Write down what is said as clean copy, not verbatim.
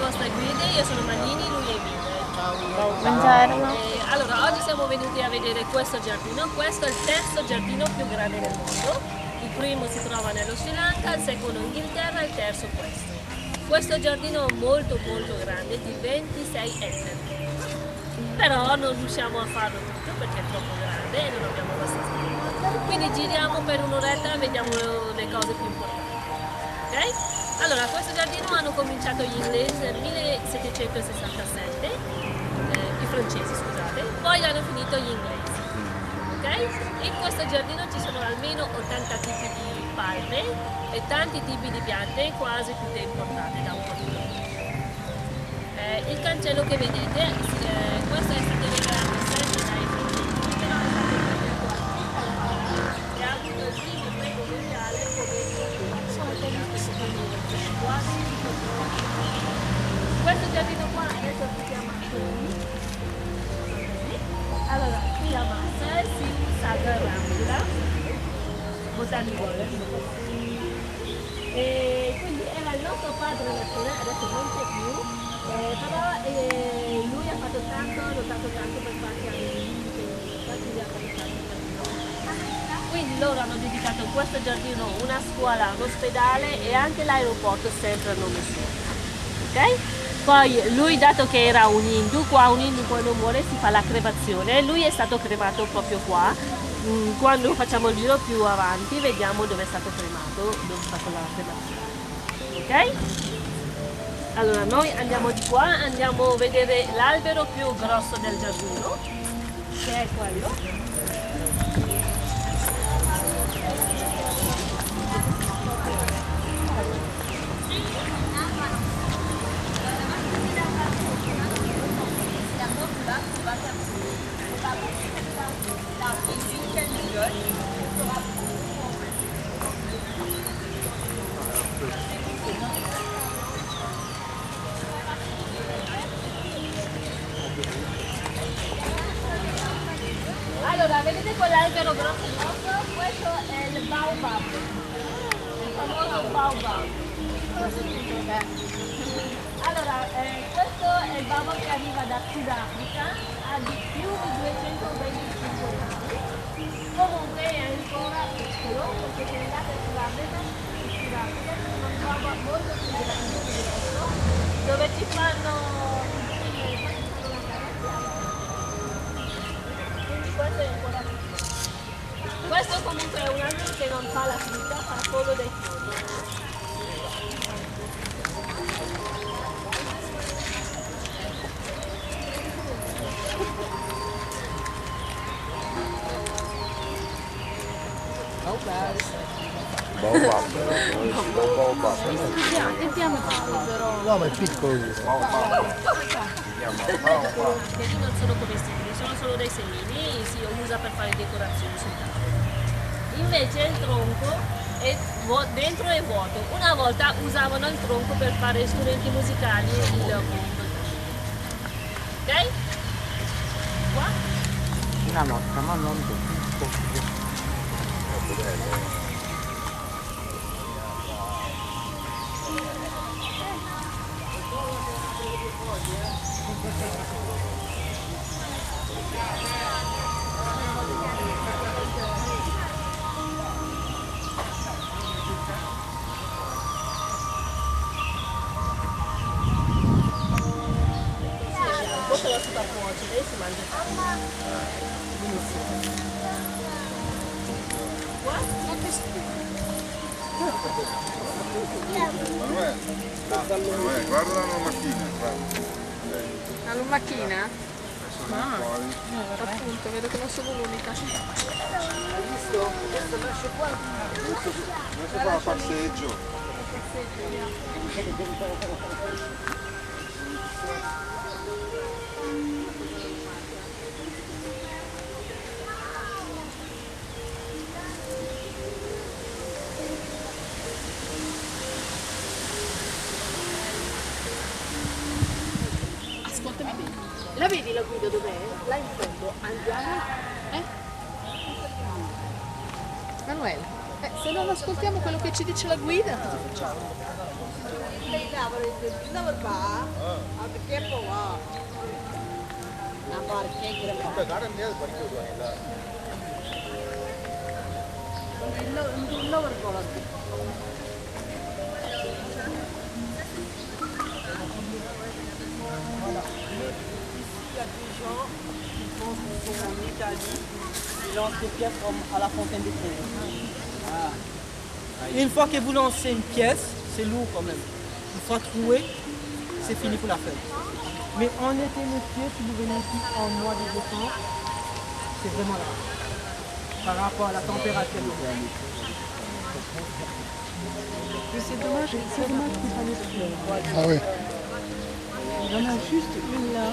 vostre guide, io sono Manini, lui è Emile. Buongiorno. Allora, oggi siamo venuti a vedere questo giardino. Questo è il terzo giardino più grande del mondo. Il primo si trova nello Sri Lanka, il secondo in Inghilterra e il terzo questo. Questo giardino è molto grande, di 26 ettari. Però non riusciamo a farlo tutto perché è troppo grande e non abbiamo abbastanza tempo. Quindi giriamo per un'oretta e vediamo le cose più importanti. Ok? Allora, questo giardino hanno cominciato gli inglesi nel 1767, i francesi scusate, poi l'hanno finito gli inglesi. Ok? In questo giardino ci sono almeno 80 tipi di palme e tanti tipi di piante, quasi tutte importate da un po' di tempo. Il cancello che vedete, questo è stato regalato sempre dai francesi, però è stato cambiato e ha avuto il primo premio mondiale questo giardino qua adesso si chiama allora qui a Massa si usa Rambuda botanico e quindi era il nostro padre nazionale, adesso non c'è più, però lui ha fatto tanto, ha lottato tanto per farci quindi loro hanno dedicato a questo giardino una scuola, un ospedale e anche l'aeroporto sempre a nome suo. Ok? Poi lui, dato che era un Hindu, qua un Hindu quando muore si fa la cremazione, lui è stato cremato proprio qua. Quando facciamo il giro più avanti vediamo dove è stato cremato, dove è stata la cremazione. Ok? Allora noi andiamo di qua, andiamo a vedere l'albero più grosso del giardino, che è quello. Allora, vedete quell'albero grosso? Questo è il baobab, il famoso baobab. Allora, questo è il baobab che arriva da Sudafrica, ha di più di 225 anni. Comunque è ancora piccolo, perché se andate a Sudafrica sono un baobab molto più grande di questo, dove ci fanno questo è ancora più. Questo comunque è un albero che non fa la frutta, fa solo dei fiori. No, ma è piccolo. Che lì non sono commestibili, sono solo dei semini, si usa per fare decorazioni soltanto. Invece il tronco è dentro è vuoto. Una volta usavano il tronco per fare strumenti musicali e il ok? Qua? Una lotta, ma non tutto. Questo lo si fa cuocere e si mangia benissimo. Guarda la macchina, guarda. La lumachina? Appunto, vedo che non sono l'unica. Adesso fa passeggio. Ascoltami bene. La vedi la guida dov'è? Là in fondo. Andiamo. Manuela, se non ascoltiamo quello che ci dice la guida, cosa facciamo? Lei lavora il giorno, lavora qua. Il y a des gens qui pensent qu'ils sont en Italie, ils lancent des pièces comme à la fontaine des Trevi. Une fois que vous lancez une pièce, c'est lourd quand même. Une fois troué, c'est fini pour la fête. Mais en été, monsieur, si vous venez ici en mois de décembre, c'est vraiment là. Par rapport à la température de l'air. C'est dommage qu'il n'y ait pas de fleurs. Ah oui. Il y en a juste une là.